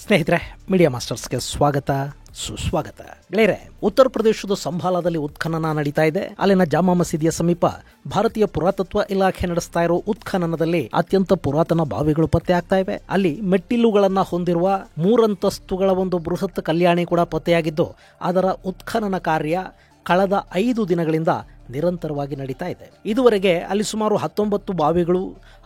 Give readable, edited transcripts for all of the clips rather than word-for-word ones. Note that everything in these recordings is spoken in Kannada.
ಸ್ನೇಹಿತರೆ, ಮೀಡಿಯಾ ಮಾಸ್ಟರ್ಸ್ಗೆ ಸ್ವಾಗತ ಸುಸ್ವಾಗತ. ಗೆಳೆಯರೆ, ಉತ್ತರ ಪ್ರದೇಶದ ಸಂಭಾಲದಲ್ಲಿ ಉತ್ಖನನ ನಡೀತಾ ಇದೆ. ಅಲ್ಲಿನ ಜಾಮಾ ಮಸೀದಿಯ ಸಮೀಪ ಭಾರತೀಯ ಪುರಾತತ್ವ ಇಲಾಖೆ ನಡೆಸ್ತಾ ಇರೋ ಉತ್ಖನನದಲ್ಲಿ ಅತ್ಯಂತ ಪುರಾತನ ಬಾವಿಗಳು ಪತ್ತೆ ಆಗ್ತಾ ಇವೆ. ಅಲ್ಲಿ ಮೆಟ್ಟಿಲುಗಳನ್ನ ಹೊಂದಿರುವ 3 ಅಂತಸ್ತುಗಳ ಒಂದು ಬೃಹತ್ ಕಲ್ಯಾಣಿ ಕೂಡ ಪತ್ತೆಯಾಗಿದ್ದು, ಅದರ ಉತ್ಖನನ ಕಾರ್ಯ ಕಳೆದ 5 ದಿನಗಳಿಂದ ನಿರಂತರವಾಗಿ ನಡೀತಾ ಇದೆ. ಇದುವರೆಗೆ ಅಲ್ಲಿ ಸುಮಾರು 19 ಬಾವಿಗಳು,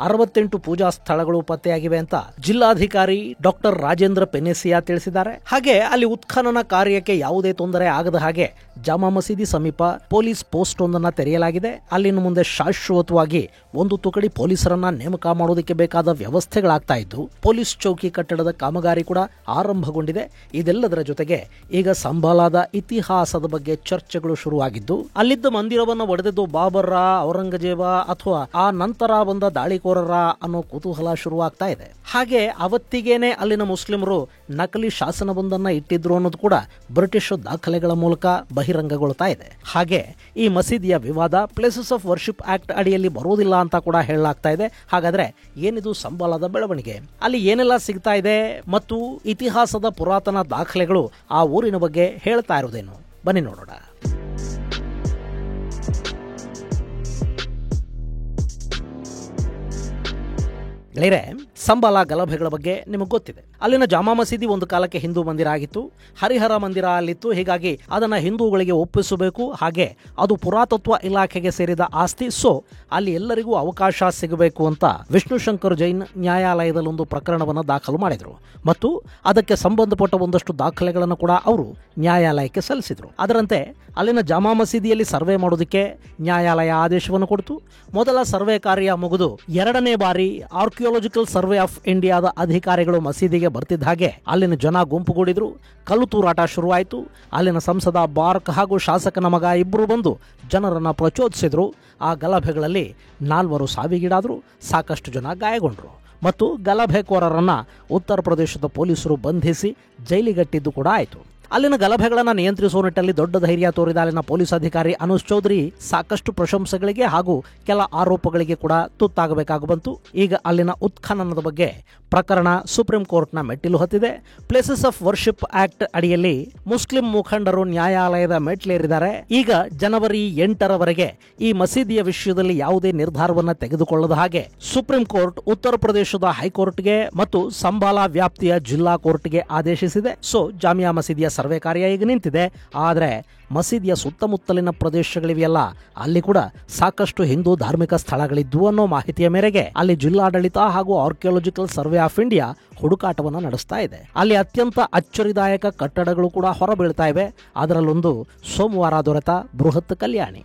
68 ಪೂಜಾ ಸ್ಥಳಗಳು ಪತ್ತೆಯಾಗಿವೆ ಅಂತ ಜಿಲ್ಲಾಧಿಕಾರಿ ಡಾಕ್ಟರ್ ರಾಜೇಂದ್ರ ಪೆನೆಸಿಯಾ ತಿಳಿಸಿದ್ದಾರೆ. ಹಾಗೆ ಅಲ್ಲಿ ಉತ್ಖನನ ಕಾರ್ಯಕ್ಕೆ ಯಾವುದೇ ತೊಂದರೆ ಆಗದ ಹಾಗೆ ಜಾಮಾ ಮಸೀದಿ ಸಮೀಪ ಪೊಲೀಸ್ ಪೋಸ್ಟ್ ಒಂದನ್ನ ತೆರೆಯಲಾಗಿದೆ. ಅಲ್ಲಿನ ಮುಂದೆ ಶಾಶ್ವತವಾಗಿ 1 ತುಕಡಿ ಪೊಲೀಸರನ್ನ ನೇಮಕ ಮಾಡೋದಕ್ಕೆ ಬೇಕಾದ ವ್ಯವಸ್ಥೆಗಳಾಗ್ತಾ ಇದ್ದು, ಪೊಲೀಸ್ ಚೌಕಿ ಕಟ್ಟಡದ ಕಾಮಗಾರಿ ಕೂಡ ಆರಂಭಗೊಂಡಿದೆ. ಇದೆಲ್ಲದರ ಜೊತೆಗೆ ಈಗ ಸಂಭಾಲದ ಇತಿಹಾಸದ ಬಗ್ಗೆ ಚರ್ಚೆಗಳು ಶುರುವಾಗಿದ್ದು, ಅಲ್ಲಿದ್ದ ಮಂದಿರವನ್ನು ಒಡೆದಿದ್ದು ಬಾಬರ್ರ, ಔರಂಗಜೇಬ ಅಥವಾ ಆ ನಂತರ ಬಂದ ದಾಳಿಕೋರರ ಅನ್ನೋ ಕುತೂಹಲ ಶುರುವಾಗ್ತಾ ಇದೆ. ಹಾಗೆ ಅವತ್ತಿಗೇನೆ ಅಲ್ಲಿನ ಮುಸ್ಲಿಮರು ನಕಲಿ ಶಾಸನವೊಂದನ್ನ ಇಟ್ಟಿದ್ರು ಅನ್ನೋದು ಕೂಡ ಬ್ರಿಟಿಷ್ ದಾಖಲೆಗಳ ಮೂಲಕ ಬಹಿರಂಗಗೊಳ್ತಾ ಇದೆ. ಹಾಗೆ ಈ ಮಸೀದಿಯ ವಿವಾದ ಪ್ಲೇಸಸ್ ಆಫ್ ವರ್ಷಿಪ್ ಆಕ್ಟ್ ಅಡಿಯಲ್ಲಿ ಬರೋದಿಲ್ಲ ಅಂತ ಕೂಡ ಹೇಳಲಾಗ್ತಾ ಇದೆ. ಹಾಗಾದ್ರೆ ಏನಿದು ಸಂಭಾಲದ ಬೆಳವಣಿಗೆ, ಅಲ್ಲಿ ಏನೆಲ್ಲ ಸಿಗ್ತಾ ಇದೆ ಮತ್ತು ಇತಿಹಾಸದ ಪುರಾತನ ದಾಖಲೆಗಳು ಆ ಊರಿನ ಬಗ್ಗೆ ಹೇಳ್ತಾ ಇರೋದೇನು, ಬನ್ನಿ ನೋಡೋಣ. ಗೆಳೆಯರೆ, ಸಂಬಾಲ ಗಲಭೆಗಳ ಬಗ್ಗೆ ನಿಮಗೆ ಗೊತ್ತಿದೆ. ಅಲ್ಲಿನ ಜಾಮಾ ಮಸೀದಿ ಒಂದು ಕಾಲಕ್ಕೆ ಹಿಂದೂ ಮಂದಿರ ಆಗಿತ್ತು, ಹರಿಹರ ಮಂದಿರ ಅಲ್ಲಿತ್ತು. ಹೀಗಾಗಿ ಅದನ್ನ ಹಿಂದೂಗಳಿಗೆ ಒಪ್ಪಿಸಬೇಕು, ಹಾಗೆ ಅದು ಪುರಾತತ್ವ ಇಲಾಖೆಗೆ ಸೇರಿದ ಆಸ್ತಿ, ಸೊ ಅಲ್ಲಿ ಎಲ್ಲರಿಗೂ ಅವಕಾಶ ಸಿಗಬೇಕು ಅಂತ ವಿಷ್ಣು ಶಂಕರ್ ಜೈನ್ ನ್ಯಾಯಾಲಯದಲ್ಲಿ ಒಂದು ಪ್ರಕರಣವನ್ನು ದಾಖಲು ಮಾಡಿದ್ರು ಮತ್ತು ಅದಕ್ಕೆ ಸಂಬಂಧಪಟ್ಟ ಒಂದಷ್ಟು ದಾಖಲೆಗಳನ್ನು ಕೂಡ ಅವರು ನ್ಯಾಯಾಲಯಕ್ಕೆ ಸಲ್ಲಿಸಿದ್ರು. ಅದರಂತೆ ಅಲ್ಲಿನ ಜಾಮಾ ಮಸೀದಿಯಲ್ಲಿ ಸರ್ವೆ ಮಾಡೋದಕ್ಕೆ ನ್ಯಾಯಾಲಯ ಆದೇಶವನ್ನು ಕೊಡ್ತು. ಮೊದಲ ಸರ್ವೆ ಕಾರ್ಯ ಮುಗಿದು 2ನೇ ಬಾರಿ ಆರ್ಕಿಯಾಲಜಿಕಲ್ ಸರ್ವೆ ಆಫ್ ಇಂಡಿಯಾದ ಅಧಿಕಾರಿಗಳು ಮಸೀದಿಗೆ ಬರ್ತಿದ್ದ ಹಾಗೆ ಅಲ್ಲಿನ ಜನ ಗುಂಪುಗೂಡಿದ್ರು. ಕಲ್ಲು ತೂರಾಟ ಶುರುವಾಯಿತು. ಅಲ್ಲಿನ ಸಂಸದ ಬಾರ್ಕ್ ಹಾಗೂ ಶಾಸಕನ ಮಗ ಇಬ್ಬರು ಬಂದು ಜನರನ್ನ ಪ್ರಚೋದಿಸಿದ್ರು. ಆ ಗಲಭೆಗಳಲ್ಲಿ 4 ಸಾವಿಗೀಡಾದ್ರು, ಸಾಕಷ್ಟು ಜನ ಗಾಯಗೊಂಡ್ರು ಮತ್ತು ಗಲಭೆಕೋರರನ್ನ ಉತ್ತರ ಪ್ರದೇಶದ ಪೊಲೀಸರು ಬಂಧಿಸಿ ಜೈಲಿಗಟ್ಟಿದ್ದು ಕೂಡ ಆಯಿತು. ಅಲ್ಲಿನ ಗಲಭೆಗಳನ್ನು ನಿಯಂತ್ರಿಸುವ ನಿಟ್ಟಲ್ಲಿ ದೊಡ್ಡ ಧೈರ್ಯ ತೋರಿದ ಅಲ್ಲಿನ ಪೊಲೀಸ್ ಅಧಿಕಾರಿ ಅನುಜ್ ಚೌಧರಿ ಸಾಕಷ್ಟು ಪ್ರಶಂಸೆಗಳಿಗೆ ಹಾಗೂ ಕೆಲ ಆರೋಪಗಳಿಗೆ ಕೂಡ ತುತ್ತಾಗಬೇಕಾಗಿ ಬಂತು. ಈಗ ಅಲ್ಲಿನ ಉತ್ಖನನದ ಬಗ್ಗೆ ಪ್ರಕರಣ ಸುಪ್ರೀಂ ಕೋರ್ಟ್ನ ಮೆಟ್ಟಿಲು ಹತ್ತಿದೆ. ಪ್ಲೇಸಸ್ ಆಫ್ ವರ್ಷಿಪ್ ಆಕ್ಟ್ ಅಡಿಯಲ್ಲಿ ಮುಸ್ಲಿಂ ಮುಖಂಡರು ನ್ಯಾಯಾಲಯದ ಮೆಟ್ಲೇರಿದ್ದಾರೆ. ಈಗ ಜನವರಿ 8ರವರೆಗೆ ಈ ಮಸೀದಿಯ ವಿಷಯದಲ್ಲಿ ಯಾವುದೇ ನಿರ್ಧಾರವನ್ನು ತೆಗೆದುಕೊಳ್ಳದ ಹಾಗೆ ಸುಪ್ರೀಂ ಕೋರ್ಟ್ ಉತ್ತರ ಪ್ರದೇಶದ ಹೈಕೋರ್ಟ್ಗೆ ಮತ್ತು ಸಂಬಾಲ ವ್ಯಾಪ್ತಿಯ ಜಿಲ್ಲಾ ಕೋರ್ಟ್ಗೆ ಆದೇಶಿಸಿದೆ. ಸೊ ಜಾಮಿಯಾ ಮಸೀದಿಯ ಸರ್ವೆ ಕಾರ್ಯ ಈಗ ನಿಂತಿದೆ. ಆದರೆ ಮಸೀದಿಯ ಸುತ್ತಮುತ್ತಲಿನ ಪ್ರದೇಶಗಳಿವೆಯಲ್ಲ, ಅಲ್ಲಿ ಕೂಡ ಸಾಕಷ್ಟು ಹಿಂದೂ ಧಾರ್ಮಿಕ ಸ್ಥಳಗಳಿದ್ದು ಅನ್ನೋ ಮಾಹಿತಿಯ ಮೇರೆಗೆ ಅಲ್ಲಿ ಜಿಲ್ಲಾಡಳಿತ ಹಾಗೂ ಆರ್ಕಿಯಾಲಜಿಕಲ್ ಸರ್ವೆ ಆಫ್ ಇಂಡಿಯಾ ಹುಡುಕಾಟವನ್ನು ನಡೆಸ್ತಾ ಇದೆ. ಅಲ್ಲಿ ಅತ್ಯಂತ ಅಚ್ಚರಿದಾಯಕ ಕಟ್ಟಡಗಳು ಕೂಡ ಹೊರಬೀಳ್ತಾ ಇವೆ. ಅದರಲ್ಲೊಂದು ಸೋಮವಾರ ದೊರೆತ ಬೃಹತ್ ಕಲ್ಯಾಣಿ.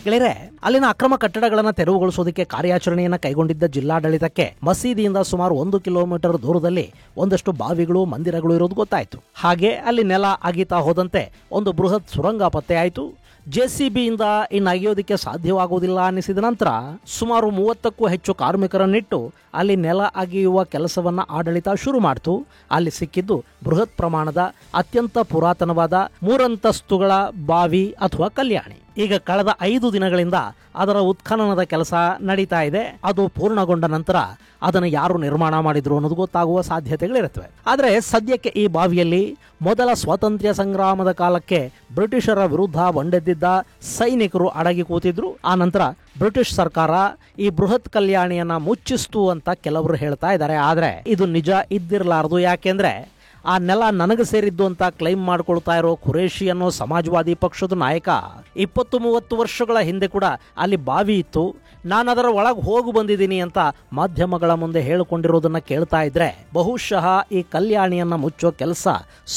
ಗೆಳೆಯರೆ, ಅಲ್ಲಿನ ಅಕ್ರಮ ಕಟ್ಟಡಗಳನ್ನು ತೆರವುಗೊಳಿಸೋದಕ್ಕೆ ಕಾರ್ಯಾಚರಣೆಯನ್ನು ಕೈಗೊಂಡಿದ್ದ ಜಿಲ್ಲಾಡಳಿತಕ್ಕೆ ಮಸೀದಿಯಿಂದ ಸುಮಾರು 1 ಕಿಲೋಮೀಟರ್ ದೂರದಲ್ಲಿ ಒಂದಷ್ಟು ಬಾವಿಗಳು, ಮಂದಿರಗಳು ಇರೋದು ಗೊತ್ತಾಯಿತು. ಹಾಗೆ ಅಲ್ಲಿ ನೆಲ ಅಗಿತಾ ಹೋದಂತೆ ಒಂದು ಬೃಹತ್ ಸುರಂಗ ಪತ್ತೆಯಾಯಿತು. ಜೆಸಿಬಿಯಿಂದ ಇನ್ನು ಅಗೆಯೋದಕ್ಕೆ ಸಾಧ್ಯವಾಗುವುದಿಲ್ಲ ಅನ್ನಿಸಿದ ನಂತರ ಸುಮಾರು 30ಕ್ಕೂ ಹೆಚ್ಚು ಕಾರ್ಮಿಕರನ್ನಿಟ್ಟು ಅಲ್ಲಿ ನೆಲ ಅಗೆಯುವ ಕೆಲಸವನ್ನ ಆಡಳಿತ ಶುರು ಮಾಡಿತು. ಅಲ್ಲಿ ಸಿಕ್ಕಿದ್ದು ಬೃಹತ್ ಪ್ರಮಾಣದ ಅತ್ಯಂತ ಪುರಾತನವಾದ 3 ಅಂತಸ್ತುಗಳ ಬಾವಿ ಅಥವಾ ಕಲ್ಯಾಣಿ. ಈಗ ಕಳೆದ 5 ದಿನಗಳಿಂದ ಅದರ ಉತ್ಖನನದ ಕೆಲಸ ನಡೀತಾ ಇದೆ. ಅದು ಪೂರ್ಣಗೊಂಡ ನಂತರ ಅದನ್ನು ಯಾರು ನಿರ್ಮಾಣ ಮಾಡಿದ್ರು ಅನ್ನೋದು ಗೊತ್ತಾಗುವ ಸಾಧ್ಯತೆಗಳಿರುತ್ತವೆ. ಆದರೆ ಸದ್ಯಕ್ಕೆ ಈ ಬಾವಿಯಲ್ಲಿ ಮೊದಲ ಸ್ವಾತಂತ್ರ್ಯ ಸಂಗ್ರಾಮದ ಕಾಲಕ್ಕೆ ಬ್ರಿಟಿಷರ ವಿರುದ್ಧ ಬಂಡೆದ್ದಿದ್ದ ಸೈನಿಕರು ಅಡಗಿ ಕೂತಿದ್ರು. ಆ ನಂತರ ಬ್ರಿಟಿಷ್ ಸರ್ಕಾರ ಈ ಬೃಹತ್ ಕಲ್ಯಾಣಿಯನ್ನ ಮುಚ್ಚಿಸ್ತು ಅಂತ ಕೆಲವರು ಹೇಳ್ತಾ ಇದ್ದಾರೆ. ಆದರೆ ಇದು ನಿಜ ಇದ್ದಿರಲಾರದು. ಯಾಕೆಂದ್ರೆ ಆ ನೆಲ ನನಗೆ ಸೇರಿದ್ದು ಅಂತ ಕ್ಲೈಮ್ ಮಾಡ್ಕೊಳ್ತಾ ಇರೋ ಖುರೇಶಿ ಅನ್ನೋ ಸಮಾಜವಾದಿ ಪಕ್ಷದ ನಾಯಕ 20-30 ವರ್ಷಗಳ ಹಿಂದೆ ಕೂಡ ಅಲ್ಲಿ ಬಾವಿ ಇತ್ತು, ನಾನು ಅದರ ಒಳಗೆ ಹೋಗಿ ಬಂದಿದ್ದೀನಿ ಅಂತ ಮಾಧ್ಯಮಗಳ ಮುಂದೆ ಹೇಳಿಕೊಂಡಿರೋದನ್ನ ಕೇಳ್ತಾ ಇದ್ರೆ ಬಹುಶಃ ಈ ಕಲ್ಯಾಣಿಯನ್ನ ಮುಚ್ಚೋ ಕೆಲಸ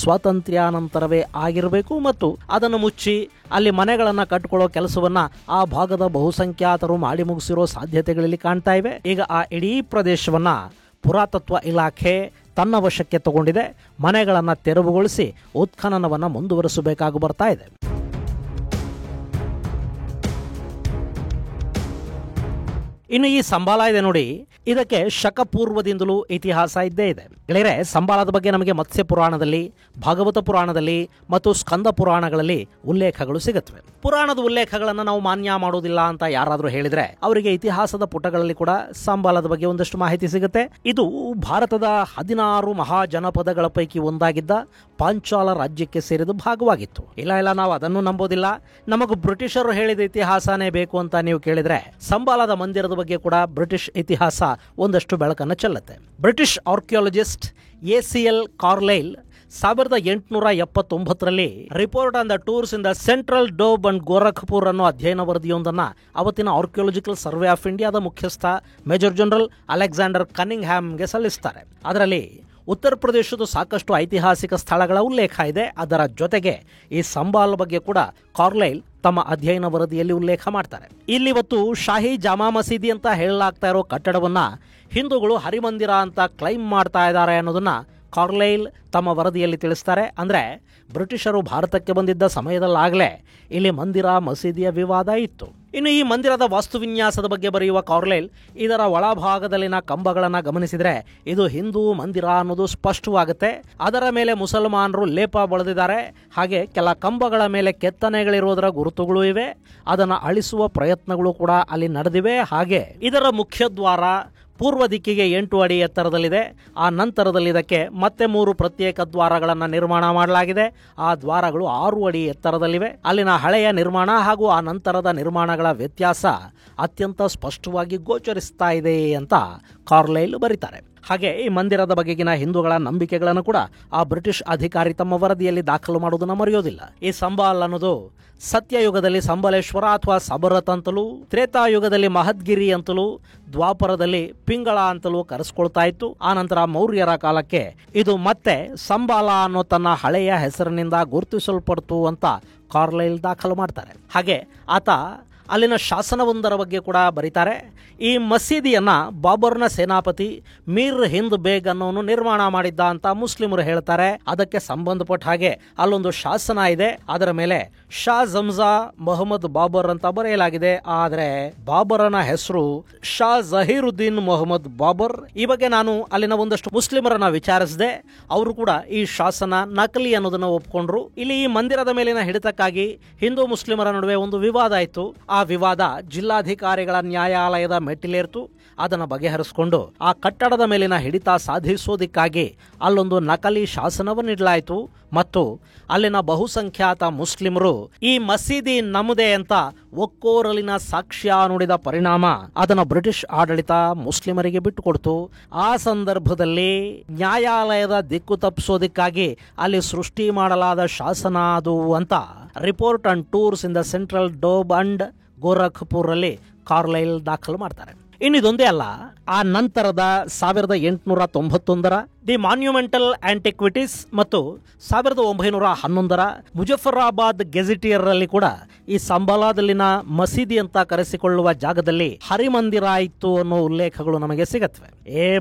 ಸ್ವಾತಂತ್ರ್ಯಾನಂತರವೇ ಆಗಿರಬೇಕು ಮತ್ತು ಅದನ್ನು ಮುಚ್ಚಿ ಅಲ್ಲಿ ಮನೆಗಳನ್ನ ಕಟ್ಕೊಳ್ಳೋ ಕೆಲಸವನ್ನ ಆ ಭಾಗದ ಬಹುಸಂಖ್ಯಾತರು ಮಾಡಿ ಮುಗಿಸಿರೋ ಸಾಧ್ಯತೆಗಳಲ್ಲಿ ಕಾಣ್ತಾ ಇವೆ. ಈಗ ಆ ಇಡೀ ಪ್ರದೇಶವನ್ನ ಪುರಾತತ್ವ ಇಲಾಖೆ ತನ್ನ ವಶಕ್ಕೆ ತಗೊಂಡಿದೆ. ಮನೆಗಳನ್ನು ತೆರವುಗೊಳಿಸಿ ಉತ್ಖನನವನ್ನು ಮುಂದುವರಿಸಬೇಕಾಗಿ ಬರ್ತಾ ಇದೆ. ಇನ್ನು ಈ ಸಂಬಾಲ ಇದೆ ನೋಡಿ, ಇದಕ್ಕೆ ಶಕಪೂರ್ವದಿಂದಲೂ ಇತಿಹಾಸ ಇದ್ದೇ ಇದೆ. ಗೆಳೆಯರೆ, ಸಂಬಾಳದ ಬಗ್ಗೆ ನಮಗೆ ಮತ್ಸ್ಯ ಪುರಾಣದಲ್ಲಿ, ಭಾಗವತ ಪುರಾಣದಲ್ಲಿ ಮತ್ತು ಸ್ಕಂದ ಪುರಾಣಗಳಲ್ಲಿ ಉಲ್ಲೇಖಗಳು ಸಿಗುತ್ತವೆ. ಪುರಾಣದ ಉಲ್ಲೇಖಗಳನ್ನು ನಾವು ಮಾನ್ಯ ಮಾಡೋದಿಲ್ಲ ಅಂತ ಯಾರಾದರೂ ಹೇಳಿದ್ರೆ ಅವರಿಗೆ ಇತಿಹಾಸದ ಪುಟಗಳಲ್ಲಿ ಕೂಡ ಸಂಬಾಳದ ಬಗ್ಗೆ ಒಂದಷ್ಟು ಮಾಹಿತಿ ಸಿಗುತ್ತೆ. ಇದು ಭಾರತದ 16 ಮಹಾಜನಪದಗಳ ಪೈಕಿ ಒಂದಾಗಿದ್ದ ಪಾಂಚಾಲ ರಾಜ್ಯಕ್ಕೆ ಸೇರಿದ ಭಾಗವಾಗಿತ್ತು. ಇಲ್ಲ, ನಾವು ಅದನ್ನು ನಂಬೋದಿಲ್ಲ, ನಮಗೂ ಬ್ರಿಟಿಷರು ಹೇಳಿದ ಇತಿಹಾಸನೇ ಬೇಕು ಅಂತ ನೀವು ಕೇಳಿದ್ರೆ ಸಂಬಾಳದ ಮಂದಿರದ ಬಗ್ಗೆ ಕೂಡ ಬ್ರಿಟಿಷ್ ಇತಿಹಾಸ ಒಂದಷ್ಟು ಬೆಳಕನ್ನು ಚೆಲ್ಲುತ್ತೆ. ಬ್ರಿಟಿಷ್ ಆರ್ಕಿಯಾಲಜಿಸ್ಟ್ ಎಸಿಎಲ್ ಕಾರ್ಲೈಲ್ 1879ರಲ್ಲಿ report on the tours in the central Doab and Gorakhpur ಅನ್ನೋ ಅಧ್ಯಯನ ವರದಿಯೊಂದನ್ನು ಅವತ್ತಿನ ಆರ್ಕಿಯಾಲಜಿಕಲ್ ಸರ್ವೆ ಆಫ್ ಇಂಡಿಯಾದ ಮುಖ್ಯಸ್ಥ ಮೇಜರ್ ಜನರಲ್ ಅಲೆಕ್ಸಾಂಡರ್ ಕನಿಂಗ್ಹ್ಯಾಮ್ಗೆ ಸಲ್ಲಿಸ್ತಾರೆ. ಅದರಲ್ಲಿ ಉತ್ತರ ಪ್ರದೇಶದ ಸಾಕಷ್ಟು ಐತಿಹಾಸಿಕ ಸ್ಥಳಗಳ ಉಲ್ಲೇಖ ಇದೆ. ಅದರ ಜೊತೆಗೆ ಈ ಸಂಬಾಲ್ ಬಗ್ಗೆ ಕೂಡ ಕಾರ್ಲೈಲ್ ತಮ್ಮ ಅಧ್ಯಯನ ವರದಿಯಲ್ಲಿ ಉಲ್ಲೇಖ ಮಾಡ್ತಾರೆ. ಇಲ್ಲಿವತ್ತು ಶಾಹಿ ಜಾಮಾ ಮಸೀದಿ ಅಂತ ಹೇಳಲಾಗ್ತಾ ಇರೋ ಕಟ್ಟಡವನ್ನ ಹಿಂದೂಗಳು ಹರಿಮಂದಿರ ಅಂತ ಕ್ಲೈಮ್ ಮಾಡ್ತಾ ಇದ್ದಾರೆ ಅನ್ನೋದನ್ನ ಕಾರ್ಲೈಲ್ ತಮ್ಮ ವರದಿಯಲ್ಲಿ ತಿಳಿಸ್ತಾರೆ. ಅಂದರೆ ಬ್ರಿಟಿಷರು ಭಾರತಕ್ಕೆ ಬಂದಿದ್ದ ಸಮಯದಲ್ಲಾಗಲೇ ಇಲ್ಲಿ ಮಂದಿರ ಮಸೀದಿಯ ವಿವಾದ ಇತ್ತು. ಇನ್ನು ಈ ಮಂದಿರದ ವಾಸ್ತುವಿನ್ಯಾಸದ ಬಗ್ಗೆ ಬರೆಯುವ ಕಾರ್ಲೈಲ್ ಇದರ ಒಳಭಾಗದಲ್ಲಿನ ಕಂಬಗಳನ್ನು ಗಮನಿಸಿದರೆ ಇದು ಹಿಂದೂ ಮಂದಿರ ಅನ್ನೋದು ಸ್ಪಷ್ಟವಾಗುತ್ತೆ. ಅದರ ಮೇಲೆ ಮುಸಲ್ಮಾನರು ಲೇಪ ಬಳದಿದ್ದಾರೆ. ಹಾಗೆ ಕೆಲ ಕಂಬಗಳ ಮೇಲೆ ಕೆತ್ತನೆಗಳಿರೋದರ ಗುರುತುಗಳು ಇವೆ. ಅದನ್ನು ಅಳಿಸುವ ಪ್ರಯತ್ನಗಳು ಕೂಡ ಅಲ್ಲಿ ನಡೆದಿವೆ. ಹಾಗೆ ಇದರ ಮುಖ್ಯ ದ್ವಾರ ಪೂರ್ವ ದಿಕ್ಕಿಗೆ 8 ಅಡಿ ಎತ್ತರದಲ್ಲಿದೆ. ಆ ನಂತರದಲ್ಲಿ ಇದಕ್ಕೆ ಮತ್ತೆ 3 ಪ್ರತ್ಯೇಕ ದ್ವಾರಗಳನ್ನು ನಿರ್ಮಾಣ ಮಾಡಲಾಗಿದೆ. ಆ ದ್ವಾರಗಳು 6 ಅಡಿ ಎತ್ತರದಲ್ಲಿವೆ. ಅಲ್ಲಿನ ಹಳೆಯ ನಿರ್ಮಾಣ ಹಾಗೂ ಆ ನಂತರದ ನಿರ್ಮಾಣಗಳ ವ್ಯತ್ಯಾಸ ಅತ್ಯಂತ ಸ್ಪಷ್ಟವಾಗಿ ಗೋಚರಿಸ್ತಾ ಇದೆ ಅಂತ ಕಾರ್ಲೈಲ್ ಬರೀತಾರೆ. ಹಾಗೆ ಈ ಮಂದಿರದ ಬಗೆಗಿನ ಹಿಂದೂಗಳ ನಂಬಿಕೆಗಳನ್ನು ಕೂಡ ಆ ಬ್ರಿಟಿಷ್ ಅಧಿಕಾರಿ ತಮ್ಮ ವರದಿಯಲ್ಲಿ ದಾಖಲು ಮಾಡುವುದನ್ನು ಮರೆಯೋದಿಲ್ಲ. ಈ ಸಂಬಾಲ್ ಅನ್ನೋದು ಸತ್ಯಯುಗದಲ್ಲಿ ಸಂಬಲೇಶ್ವರ ಅಥವಾ ಸಬರತ್ ಅಂತಲೂ, ತ್ರೇತಾಯುಗದಲ್ಲಿ ಮಹದ್ಗಿರಿ ಅಂತಲೂ, ದ್ವಾಪರದಲ್ಲಿ ಪಿಂಗಳ ಅಂತಲೂ ಕರೆಸ್ಕೊಳ್ತಾ ಇತ್ತು. ಆನಂತರ ಮೌರ್ಯರ ಕಾಲಕ್ಕೆ ಇದು ಮತ್ತೆ ಸಂಬಾಲ ಅನ್ನೋ ತನ್ನ ಹಳೆಯ ಹೆಸರಿನಿಂದ ಗುರುತಿಸಲ್ಪಡ್ತು ಅಂತ ಕಾರ್ಲೈಲ್ ದಾಖಲು ಮಾಡ್ತಾರೆ. ಹಾಗೆ ಆತ ಅಲ್ಲಿನ ಶಾಸನವೊಂದರ ಬಗ್ಗೆ ಕೂಡ ಬರೀತಾರೆ. ಈ ಮಸೀದಿಯನ್ನ ಬಾಬರ್ನ ಸೇನಾಪತಿ ಮೀರ್ ಹಿಂದ್ ಬೇಗ್ ಅನ್ನೋನು ನಿರ್ಮಾಣ ಮಾಡಿದ್ದ ಅಂತ ಮುಸ್ಲಿಮರು ಹೇಳ್ತಾರೆ. ಅದಕ್ಕೆ ಸಂಬಂಧಪಟ್ಟ ಹಾಗೆ ಅಲ್ಲೊಂದು ಶಾಸನ ಇದೆ. ಅದರ ಮೇಲೆ ಶಾ ಜಮ್ಜಾ ಮೊಹಮ್ಮದ್ ಬಾಬರ್ ಅಂತ ಬರೆಯಲಾಗಿದೆ. ಆದರೆ ಬಾಬರನ ಹೆಸರು ಶಾ ಜಹೀರುದ್ದೀನ್ ಮೊಹಮ್ಮದ್ ಬಾಬರ್. ಈ ಬಗ್ಗೆ ನಾನು ಅಲ್ಲಿನ ಒಂದಷ್ಟು ಮುಸ್ಲಿಮರನ್ನ ವಿಚಾರಿಸಿದೆ. ಅವರು ಕೂಡ ಈ ಶಾಸನ ನಕಲಿ ಅನ್ನೋದನ್ನ ಒಪ್ಕೊಂಡ್ರು. ಇಲ್ಲಿ ಈ ಮಂದಿರದ ಮೇಲಿನ ಹಿಡಿತಕ್ಕಾಗಿ ಹಿಂದೂ ಮುಸ್ಲಿಮರ ನಡುವೆ ಒಂದು ವಿವಾದ ಇತ್ತು. ಆ ವಿವಾದ ಜಿಲ್ಲಾಧಿಕಾರಿಗಳ ನ್ಯಾಯಾಲಯದ ಮೆಟ್ಟಿಲೇರ್ತು. ಅದನ್ನು ಬಗೆಹರಿಸಿಕೊಂಡು ಆ ಕಟ್ಟಡದ ಮೇಲಿನ ಹಿಡಿತ ಸಾಧಿಸೋದಕ್ಕಾಗಿ ಅಲ್ಲೊಂದು ನಕಲಿ ಶಾಸನವನ್ನು ನೀಡಲಾಯಿತು ಮತ್ತು ಅಲ್ಲಿನ ಬಹುಸಂಖ್ಯಾತ ಮುಸ್ಲಿಮರು ಈ ಮಸೀದಿ ನಮ್ಮದೇ ಅಂತ ಒಕ್ಕೋರಲಿನ ಸಾಕ್ಷ್ಯ ನುಡಿದ ಪರಿಣಾಮ ಅದನ್ನು ಬ್ರಿಟಿಷ್ ಆಡಳಿತ ಮುಸ್ಲಿಮರಿಗೆ ಬಿಟ್ಟುಕೊಡ್ತು. ಆ ಸಂದರ್ಭದಲ್ಲಿ ನ್ಯಾಯಾಲಯದ ದಿಕ್ಕು ತಪ್ಪಿಸೋದಕ್ಕಾಗಿ ಅಲ್ಲಿ ಸೃಷ್ಟಿ ಮಾಡಲಾದ ಶಾಸನ ಅದು ಅಂತ report on tours in the central Doab and Gorakhpur ಅಲ್ಲಿ ಕಾರ್ಲೈಲ್ ದಾಖಲು ಮಾಡ್ತಾರೆ. ಇನ್ನಿದೊಂದೇ ಅಲ್ಲ, ಆ ನಂತರದ 1891ರ ದಿ ಮಾನ್ಯುಮೆಂಟಲ್ ಆಂಟಿಕ್ವಿಟೀಸ್ ಮತ್ತು 1911ರ ಮುಜಫರಾಬಾದ್ ಗೆಜಿಟಿಯರ್ ಅಲ್ಲಿ ಕೂಡ ಈ ಸಂಬಾಲಾದಲ್ಲಿನ ಮಸೀದಿ ಅಂತ ಕರೆಸಿಕೊಳ್ಳುವ ಜಾಗದಲ್ಲಿ ಹರಿಮಂದಿರ ಇತ್ತು ಅನ್ನೋ ಉಲ್ಲೇಖಗಳು ನಮಗೆ ಸಿಗತ್ವೆ.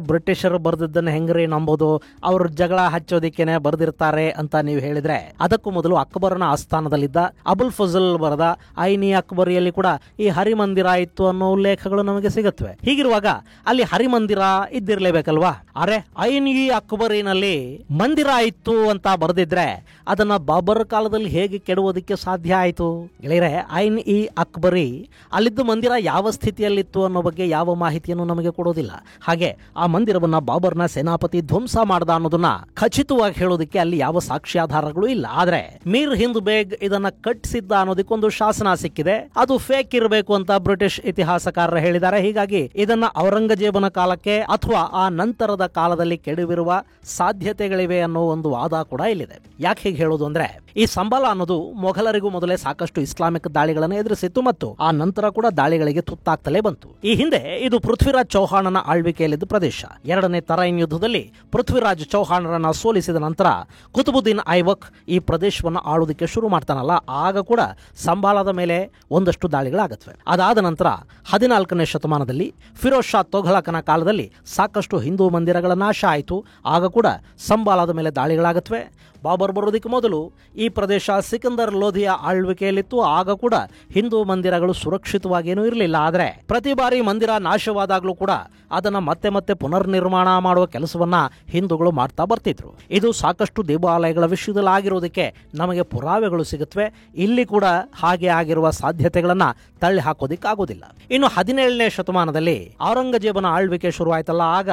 ಬ್ರಿಟಿಷರು ಬರೆದಿದ್ದನ್ನು ಹೆಂಗ್ರಿ ನಂಬೋದು, ಅವರು ಜಗಳ ಹಚ್ಚೋದಿಕ್ಕೇನೆ ಬರೆದಿರ್ತಾರೆ ಅಂತ ನೀವು ಹೇಳಿದ್ರೆ, ಅದಕ್ಕೂ ಮೊದಲು ಅಕ್ಬರನ ಆಸ್ಥಾನದಲ್ಲಿದ್ದ ಅಬುಲ್ ಫಜಲ್ ಬರೆದ ಐನಿ ಅಕ್ಬರಿಯಲ್ಲಿ ಕೂಡ ಈ ಹರಿಮಂದಿರ ಇತ್ತು ಅನ್ನೋ ಉಲ್ಲೇಖಗಳು ನಮಗೆ ಸಿಗತ್ವೆ. ಹೀಗಿರುವಾಗ ಅಲ್ಲಿ ಹರಿಮಂದಿರ ಇದ್ದಿರ್ಲೇಬೇಕಲ್ವಾ? ಅರೆ, ಐನಿ ಅಕ್ಬರಿನಲ್ಲಿ ಮಂದಿರ ಇತ್ತು ಅಂತ ಬರೆದಿದ್ರೆ ಅದನ್ನ ಬಾಬರ್ ಕಾಲದಲ್ಲಿ ಹೇಗೆ ಕೆಡುವುದಕ್ಕೆ ಸಾಧ್ಯ ಆಯಿತು? ಗೆಳೆಯರೆ, ಐನ್ ಇ ಅಕ್ಬರಿ ಅಲ್ಲಿದ್ದು ಮಂದಿರ ಯಾವ ಸ್ಥಿತಿಯಲ್ಲಿತ್ತು ಅನ್ನೋ ಬಗ್ಗೆ ಯಾವ ಮಾಹಿತಿಯನ್ನು ನಮಗೆ ಕೊಡೋದಿಲ್ಲ. ಹಾಗೆ ಆ ಮಂದಿರವನ್ನ ಬಾಬರ್ನ ಸೇನಾಪತಿ ಧ್ವಂಸ ಮಾಡ್ದ ಅನ್ನೋದನ್ನ ಖಚಿತವಾಗಿ ಹೇಳೋದಕ್ಕೆ ಅಲ್ಲಿ ಯಾವ ಸಾಕ್ಷ್ಯಾಧಾರಗಳು ಇಲ್ಲ. ಆದ್ರೆ ಮೀರ್ ಹಿಂದ್ ಬೇಗ್ ಇದನ್ನ ಕಟ್ಟಿಸಿದ್ದ ಅನ್ನೋದಕ್ಕೊಂದು ಶಾಸನ ಸಿಕ್ಕಿದೆ. ಅದು ಫೇಕ್ ಇರಬೇಕು ಅಂತ ಬ್ರಿಟಿಷ್ ಇತಿಹಾಸಕಾರರು ಹೇಳಿದ್ದಾರೆ. ಹೀಗಾಗಿ ಇದನ್ನ ಔರಂಗಜೇಬನ ಕಾಲಕ್ಕೆ ಅಥವಾ ಆ ನಂತರದ ಕಾಲದಲ್ಲಿ ಕೆಡವಿರುವ ಸಾಧ್ಯತೆಗಳಿವೆ ಅನ್ನೋ ಒಂದು ವಾದ ಕೂಡ ಇಲ್ಲಿದೆ. ಯಾಕೆ ಹೀಗೆ ಹೇಳೋದು ಅಂದ್ರೆ, ಈ ಸಂಬಾಲ ಅನ್ನೋದು ಮೊಘಲರಿಗೂ ಮೊದಲೇ ಸಾಕಷ್ಟು ಇಸ್ಲಾಮಿಕ್ ದಾಳಿಗಳನ್ನು ಎದುರಿಸಿತ್ತು ಮತ್ತು ಆ ನಂತರ ಕೂಡ ದಾಳಿಗಳಿಗೆ ತುತ್ತಾಗ್ತಲೇ ಬಂತು. ಈ ಹಿಂದೆ ಇದು ಪೃಥ್ವಿರಾಜ್ ಚೌಹಾಣನ ಆಳ್ವಿಕೆಯಲ್ಲಿದ್ದ ಪ್ರದೇಶ. 2ನೇ ತರೈನ್ ಯುದ್ಧದಲ್ಲಿ ಪೃಥ್ವಿರಾಜ್ ಚೌಹಾಣರನ್ನ ಸೋಲಿಸಿದ ನಂತರ ಕುತುಬುದ್ದೀನ್ ಐಬಕ್ ಈ ಪ್ರದೇಶವನ್ನು ಆಳುವುದಕ್ಕೆ ಶುರು ಮಾಡ್ತಾನಲ್ಲ, ಆಗ ಕೂಡ ಸಂಬಾಲದ ಮೇಲೆ ಒಂದಷ್ಟು ದಾಳಿಗಳಾಗತ್ವೆ. ಅದಾದ ನಂತರ 14ನೇ ಶತಮಾನದಲ್ಲಿ ಫಿರೋಜ್ ಶಾ ತೊಘಲಕನ ಕಾಲದಲ್ಲಿ ಸಾಕಷ್ಟು ಹಿಂದೂ ಮಂದಿರಗಳ ನಾಶ ಆಯಿತು. ಆಗ ಕೂಡ ಸಂಬಾಲಾದ ಮೇಲೆ ದಾಳಿಗಳಾಗುತ್ತವೆ. ಬಾಬರ್ ಬರೋದಕ್ಕೆ ಮೊದಲು ಈ ಪ್ರದೇಶ ಸಿಕಂದರ್ ಲೋಧಿಯ ಆಳ್ವಿಕೆಯಲ್ಲಿತ್ತು. ಆಗ ಕೂಡ ಹಿಂದೂ ಮಂದಿರಗಳು ಸುರಕ್ಷಿತವಾಗೇನೂ ಇರಲಿಲ್ಲ. ಆದರೆ ಪ್ರತಿ ಬಾರಿ ಮಂದಿರ ನಾಶವಾದಾಗಲೂ ಕೂಡ ಅದನ್ನು ಮತ್ತೆ ಮತ್ತೆ ಪುನರ್ನಿರ್ಮಾಣ ಮಾಡುವ ಕೆಲಸವನ್ನ ಹಿಂದೂಗಳು ಮಾಡ್ತಾ ಬರ್ತಿದ್ರು. ಇದು ಸಾಕಷ್ಟು ದೇವಾಲಯಗಳ ವಿಷಯದಲ್ಲಿ ಆಗಿರೋದಕ್ಕೆ ನಮಗೆ ಪುರಾವೆಗಳು ಸಿಗುತ್ತವೆ. ಇಲ್ಲಿ ಕೂಡ ಹಾಗೆ ಆಗಿರುವ ಸಾಧ್ಯತೆಗಳನ್ನ ತಳ್ಳಿ ಹಾಕೋದಿಕ್ಕಾಗೋದಿಲ್ಲ. ಇನ್ನು 17ನೇ ಶತಮಾನದಲ್ಲಿ ಔರಂಗಜೇಬನ ಆಳ್ವಿಕೆ ಶುರುವಾಯ್ತಲ್ಲ, ಆಗ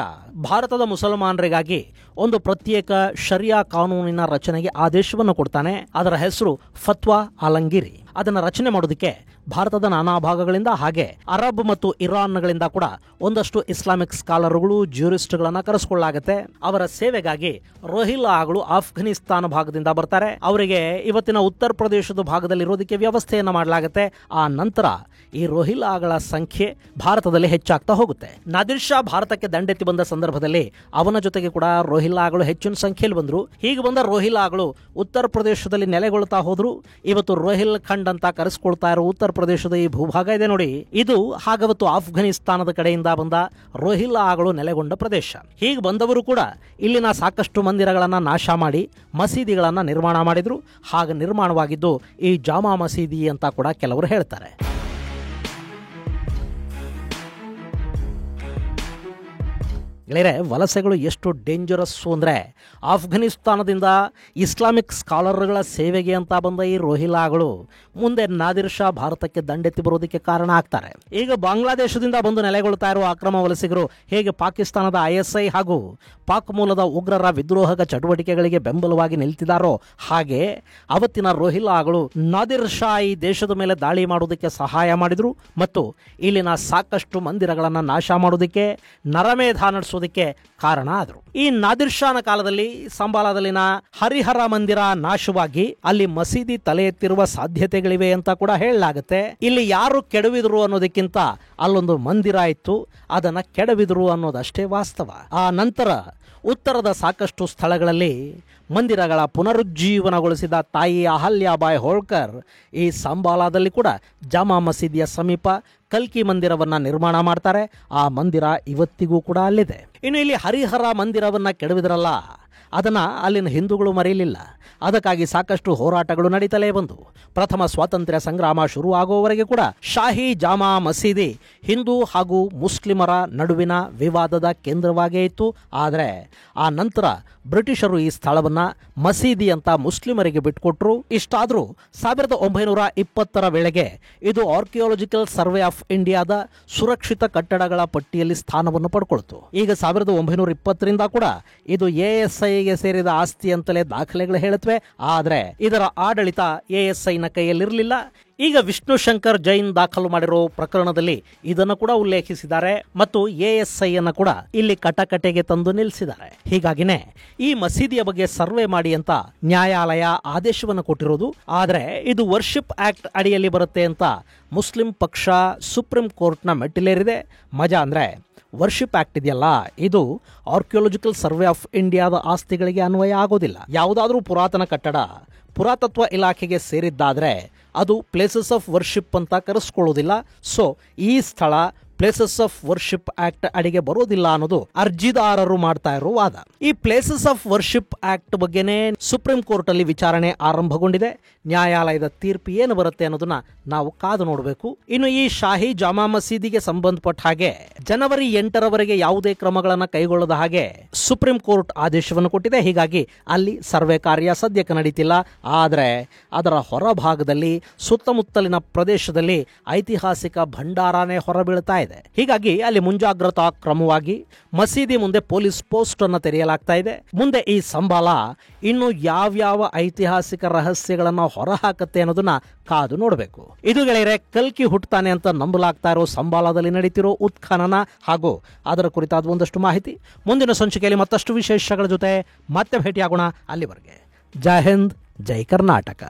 ಭಾರತದ ಮುಸಲ್ಮಾನರಿಗಾಗಿ ಒಂದು ಪ್ರತ್ಯೇಕ ಶರಿಯಾ ಕಾನೂನಿನ ರಚನೆಗೆ ಆದೇಶವನ್ನು ಕೊಡ್ತಾನೆ. ಅದರ ಹೆಸರು ಫತ್ವಾ ಆಲಂಗಿರಿ. ಅದನ್ನು ರಚನೆ ಮಾಡೋದಕ್ಕೆ ಭಾರತದ ನಾನಾ ಭಾಗಗಳಿಂದ ಹಾಗೆ ಅರಬ್ ಮತ್ತು ಇರಾನ್ಗಳಿಂದ ಕೂಡ ಒಂದಷ್ಟು ಇಸ್ಲಾಮಿಕ್ ಸ್ಕಾಲರ್ಗಳು, ಜ್ಯೂರಿಸ್ಟ್ಗಳನ್ನ ಕರೆಸಿಕೊಳ್ಳಲಾಗುತ್ತೆ. ಅವರ ಸೇವೆಗಾಗಿ ರೋಹಿಲ್ಲಾಗಳು ಆಫ್ಘನಿಸ್ತಾನ ಭಾಗದಿಂದ ಬರ್ತಾರೆ. ಅವರಿಗೆ ಇವತ್ತಿನ ಉತ್ತರ ಪ್ರದೇಶದ ಭಾಗದಲ್ಲಿ ಇರೋದಕ್ಕೆ ವ್ಯವಸ್ಥೆಯನ್ನ ಮಾಡಲಾಗುತ್ತೆ. ಆ ನಂತರ ಈ ರೋಹಿಲ್ಲಾಗಳ ಸಂಖ್ಯೆ ಭಾರತದಲ್ಲಿ ಹೆಚ್ಚಾಗ್ತಾ ಹೋಗುತ್ತೆ. ನಾದಿರ್ ಶಾ ಭಾರತಕ್ಕೆ ದಂಡೆತ್ತಿ ಬಂದ ಸಂದರ್ಭದಲ್ಲಿ ಅವನ ಜೊತೆಗೆ ಕೂಡ ರೋಹಿಲ್ಲಾಗಳು ಹೆಚ್ಚಿನ ಸಂಖ್ಯೆಯಲ್ಲಿ ಬಂದರು. ಹೀಗೆ ಬಂದ ರೋಹಿಲ್ಲಾಗಳು ಉತ್ತರ ಪ್ರದೇಶದಲ್ಲಿ ನೆಲೆಗೊಳ್ತಾ ಹೋದ್ರು. ಇವತ್ತು ರೋಹಿಲ್ ಖಂಡ್ ಅಂತ ಕರೆಸ್ಕೊಳ್ತಾ ಇರೋ ಉತ್ತರ ಪ್ರದೇಶದ ಈ ಭೂಭಾಗ ಇದೆ ನೋಡಿ, ಇದು ಹಾಗವತ್ತು ಆಫ್ಘನಿಸ್ತಾನದ ಕಡೆಯಿಂದ ಬಂದ ರೋಹಿಲ್ಲಾಗಳು ನೆಲೆಗೊಂಡ ಪ್ರದೇಶ. ಹೀಗೆ ಬಂದವರು ಕೂಡ ಇಲ್ಲಿನ ಸಾಕಷ್ಟು ಮಂದಿರಗಳನ್ನ ನಾಶ ಮಾಡಿ ಮಸೀದಿಗಳನ್ನ ನಿರ್ಮಾಣ ಮಾಡಿದ್ರು. ಹಾಗೆ ನಿರ್ಮಾಣವಾಗಿದ್ದು ಈ ಜಾಮಾ ಮಸೀದಿ ಅಂತ ಕೂಡ ಕೆಲವರು ಹೇಳ್ತಾರೆ. ಗೆಳೆಯರೆ, ವಲಸೆಗಳು ಎಷ್ಟು ಡೇಂಜರಸ್ಸು ಅಂದರೆ, ಆಫ್ಘನಿಸ್ತಾನದಿಂದ ಇಸ್ಲಾಮಿಕ್ ಸ್ಕಾಲರ್ಗಳ ಸೇವೆಗೆ ಅಂತ ಬಂದ ಈ ರೋಹಿಲ್ಲಾಗಳು ಮುಂದೆ ನಾದಿರ್ ಶಾ ಭಾರತಕ್ಕೆ ದಂಡೆತ್ತಿ ಬರೋದಕ್ಕೆ ಕಾರಣ ಆಗ್ತಾರೆ. ಈಗ ಬಾಂಗ್ಲಾದೇಶದಿಂದ ಬಂದು ನೆಲೆಗೊಳ್ತಾ ಇರುವ ಅಕ್ರಮ ವಲಸಿಗರು ಹೇಗೆ ಪಾಕಿಸ್ತಾನದ ISI ಹಾಗೂ ಪಾಕ್ ಮೂಲದ ಉಗ್ರರ ವಿದ್ರೋಹಕ ಚಟುವಟಿಕೆಗಳಿಗೆ ಬೆಂಬಲವಾಗಿ ನಿಲ್ತಿದ್ದಾರೋ, ಹಾಗೆ ಅವತ್ತಿನ ರೋಹಿಲ್ಲಾಗಳು ನಾದಿರ್ ಶಾ ಈ ದೇಶದ ಮೇಲೆ ದಾಳಿ ಮಾಡೋದಕ್ಕೆ ಸಹಾಯ ಮಾಡಿದ್ರು ಮತ್ತು ಇಲ್ಲಿನ ಸಾಕಷ್ಟು ಮಂದಿರಗಳನ್ನು ನಾಶ ಮಾಡೋದಕ್ಕೆ, ನರಮೇಧ ನಡೆಸೋದಕ್ಕೆ ಕಾರಣ ಆದರು. ಈ ನಾದಿರ್ ಶಾನ ಕಾಲದಲ್ಲಿ ಸಂಬಾಲಾದಲ್ಲಿನ ಹರಿಹರ ಮಂದಿರ ನಾಶವಾಗಿ ಅಲ್ಲಿ ಮಸೀದಿ ತಲೆ ಎತ್ತಿರುವ ಸಾಧ್ಯತೆಗಳಿವೆ ಅಂತ ಕೂಡ ಹೇಳಲಾಗುತ್ತೆ. ಇಲ್ಲಿ ಯಾರು ಕೆಡವಿದ್ರು ಅನ್ನೋದಕ್ಕಿಂತ ಅಲ್ಲೊಂದು ಮಂದಿರ ಇತ್ತು, ಅದನ್ನ ಕೆಡವಿದ್ರು ಅನ್ನೋದಷ್ಟೇ ವಾಸ್ತವ. ಆ ನಂತರ ಉತ್ತರದ ಸಾಕಷ್ಟು ಸ್ಥಳಗಳಲ್ಲಿ ಮಂದಿರಗಳ ಪುನರುಜ್ಜೀವನಗೊಳಿಸಿದ ತಾಯಿ ಅಹಲ್ಯಾಬಾಯಿ ಹೋಳ್ಕರ್ ಈ ಸಂಬಾಲಾದಲ್ಲಿ ಕೂಡ ಜಾಮಾ ಮಸೀದಿಯ ಸಮೀಪ ಕಲ್ಕಿ ಮಂದಿರವನ್ನ ನಿರ್ಮಾಣ ಮಾಡ್ತಾರೆ. ಆ ಮಂದಿರ ಇವತ್ತಿಗೂ ಕೂಡ ಅಲ್ಲಿದೆ. ಇನ್ನು ಇಲ್ಲಿ ಹರಿಹರ ಮಂದಿರವನ್ನ ಕೆಡವಿದ್ರಲ್ಲ, ಅದನ್ನ ಅಲ್ಲಿನ ಹಿಂದೂಗಳು ಮರೆಯಲಿಲ್ಲ. ಅದಕ್ಕಾಗಿ ಸಾಕಷ್ಟು ಹೋರಾಟಗಳು ನಡೀತಲೇ ಬಂದು ಪ್ರಥಮ ಸ್ವಾತಂತ್ರ್ಯ ಸಂಗ್ರಾಮ ಶುರುವಾಗುವವರೆಗೆ ಕೂಡ ಶಾಹಿ ಜಾಮಾ ಮಸೀದಿ ಹಿಂದೂ ಹಾಗೂ ಮುಸ್ಲಿಮರ ನಡುವಿನ ವಿವಾದದ ಕೇಂದ್ರವಾಗೇ ಇತ್ತು. ಆದರೆ ಆ ನಂತರ ಬ್ರಿಟಿಷರು ಈ ಸ್ಥಳವನ್ನ ಮಸೀದಿ ಅಂತ ಮುಸ್ಲಿಮರಿಗೆ ಬಿಟ್ಟುಕೊಟ್ರು. ಇಷ್ಟಾದರೂ 1920ರ ವೇಳೆಗೆ ಇದು ಆರ್ಕಿಯಾಲಜಿಕಲ್ ಸರ್ವೆ ಆಫ್ ಇಂಡಿಯಾದ ಸುರಕ್ಷಿತ ಕಟ್ಟಡಗಳ ಪಟ್ಟಿಯಲ್ಲಿ ಸ್ಥಾನವನ್ನು ಪಡ್ಕೊಳ್ತು. ಈಗ 1920ರಿಂದ ಕೂಡ ಇದು ASIಗೆ ಸೇರಿದ ಆಸ್ತಿ ಅಂತಲೇ ದಾಖಲೆಗಳು ಹೇಳುತ್ತವೆ. ಆದರೆ ಇದರ ಆಡಳಿತ ASIನ ಕೈಯಲ್ಲಿರಲಿಲ್ಲ. ಈಗ ವಿಷ್ಣು ಶಂಕರ್ ಜೈನ್ ದಾಖಲು ಮಾಡಿರೋ ಪ್ರಕರಣದಲ್ಲಿ ಇದನ್ನು ಕೂಡ ಉಲ್ಲೇಖಿಸಿದ್ದಾರೆ ಮತ್ತು ASI ಅನ್ನು ಕೂಡ ಇಲ್ಲಿ ಕಟಕಟೆಗೆ ತಂದು ನಿಲ್ಲಿಸಿದ್ದಾರೆ. ಹೀಗಾಗಿನೇ ಈ ಮಸೀದಿಯ ಬಗ್ಗೆ ಸರ್ವೆ ಮಾಡಿ ಅಂತ ನ್ಯಾಯಾಲಯ ಆದೇಶವನ್ನು ಕೊಟ್ಟಿರೋದು. ಆದರೆ ಇದು ವರ್ಷಿಪ್ ಆಕ್ಟ್ ಅಡಿಯಲ್ಲಿ ಬರುತ್ತೆ ಅಂತ ಮುಸ್ಲಿಂ ಪಕ್ಷ ಸುಪ್ರೀಂ ಕೋರ್ಟ್ನ ಮೆಟ್ಟಿಲೇರಿದೆ. ಮಜಾ ಅಂದ್ರೆ ವರ್ಷಿಪ್ ಆಕ್ಟ್ ಇದೆಯಲ್ಲ, ಇದು ಆರ್ಕಿಯಾಲಜಿಕಲ್ ಸರ್ವೆ ಆಫ್ ಇಂಡಿಯಾದ ಆಸ್ತಿಗಳಿಗೆ ಅನ್ವಯ ಆಗೋದಿಲ್ಲ. ಯಾವುದಾದ್ರೂ ಪುರಾತನ ಕಟ್ಟಡ ಪುರಾತತ್ವ ಇಲಾಖೆಗೆ ಸೇರಿದ್ದಾದ್ರೆ ಅದು ಪ್ಲೇಸಸ್ ಆಫ್ ವರ್ಷಿಪ್ ಅಂತ ಕರೆಸ್ಕೊಳ್ಳೋದಿಲ್ಲ. ಸೊ ಈ ಸ್ಥಳ ಪ್ಲೇಸಸ್ ಆಫ್ ವರ್ಷಿಪ್ ಆಕ್ಟ್ ಅಡಿಗೆ ಬರೋದಿಲ್ಲ ಅನ್ನೋದು ಅರ್ಜಿದಾರರು ಮಾಡ್ತಾ ಇರೋ ವಾದ. ಈ ಪ್ಲೇಸಸ್ ಆಫ್ ವರ್ಷಿಪ್ ಆಕ್ಟ್ ಬಗ್ಗೆನೇ ಸುಪ್ರೀಂ ಕೋರ್ಟ್ ಅಲ್ಲಿ ವಿಚಾರಣೆ ಆರಂಭಗೊಂಡಿದೆ. ನ್ಯಾಯಾಲಯದ ತೀರ್ಪು ಏನು ಬರುತ್ತೆ ಅನ್ನೋದನ್ನ ನಾವು ಕಾದು ನೋಡಬೇಕು. ಇನ್ನು ಈ ಶಾಹಿ ಜಾಮಾ ಮಸೀದಿಗೆ ಸಂಬಂಧಪಟ್ಟ ಹಾಗೆ ಜನವರಿ 8ರವರೆಗೆ ಯಾವುದೇ ಕ್ರಮಗಳನ್ನು ಕೈಗೊಳ್ಳದ ಹಾಗೆ ಸುಪ್ರೀಂ ಕೋರ್ಟ್ ಆದೇಶವನ್ನು ಕೊಟ್ಟಿದೆ. ಹೀಗಾಗಿ ಅಲ್ಲಿ ಸರ್ವೆ ಕಾರ್ಯ ಸದ್ಯಕ್ಕೆ ನಡೀತಿಲ್ಲ. ಆದರೆ ಅದರ ಹೊರಭಾಗದಲ್ಲಿ ಸುತ್ತಮುತ್ತಲಿನ ಪ್ರದೇಶದಲ್ಲಿ ಐತಿಹಾಸಿಕ ಭಂಡಾರನೇ ಹೊರಬೀಳ್ತಾ ಇದೆ. ಹೀಗಾಗಿ ಅಲ್ಲಿ ಮುಂಜಾಗ್ರತಾ ಕ್ರಮವಾಗಿ ಮಸೀದಿ ಮುಂದೆ ಪೊಲೀಸ್ ಪೋಸ್ಟ್ ಅನ್ನು ತೆರೆಯಲಾಗ್ತಾ ಇದೆ. ಮುಂದೆ ಈ ಸಂಬಾಲ ಇನ್ನು ಯಾವ್ಯಾವ ಐತಿಹಾಸಿಕ ರಹಸ್ಯಗಳನ್ನ ಹೊರಹಾಕತ್ತೆ ಅನ್ನೋದನ್ನ ಕಾದು ನೋಡಬೇಕು. ಇದು ಗೆಳೆಯರೆ, ಕಲ್ಕಿ ಹುಟ್ಟುತ್ತಾನೆ ಅಂತ ನಂಬಲಾಗ್ತಾ ಇರೋ ಸಂಬಾಲದಲ್ಲಿ ನಡೀತಿರೋ ಉತ್ಖನನ ಹಾಗೂ ಅದರ ಕುರಿತಾದ ಒಂದಷ್ಟು ಮಾಹಿತಿ ಮುಂದಿನ ಸಂಚಿಕೆಯಲ್ಲಿ ಮತ್ತಷ್ಟು ವಿಶೇಷಗಳ ಜೊತೆ ಮತ್ತೆ ಭೇಟಿಯಾಗೋಣ. ಅಲ್ಲಿವರೆಗೆ ಜೈ ಹಿಂದ್, ಜೈ ಕರ್ನಾಟಕ.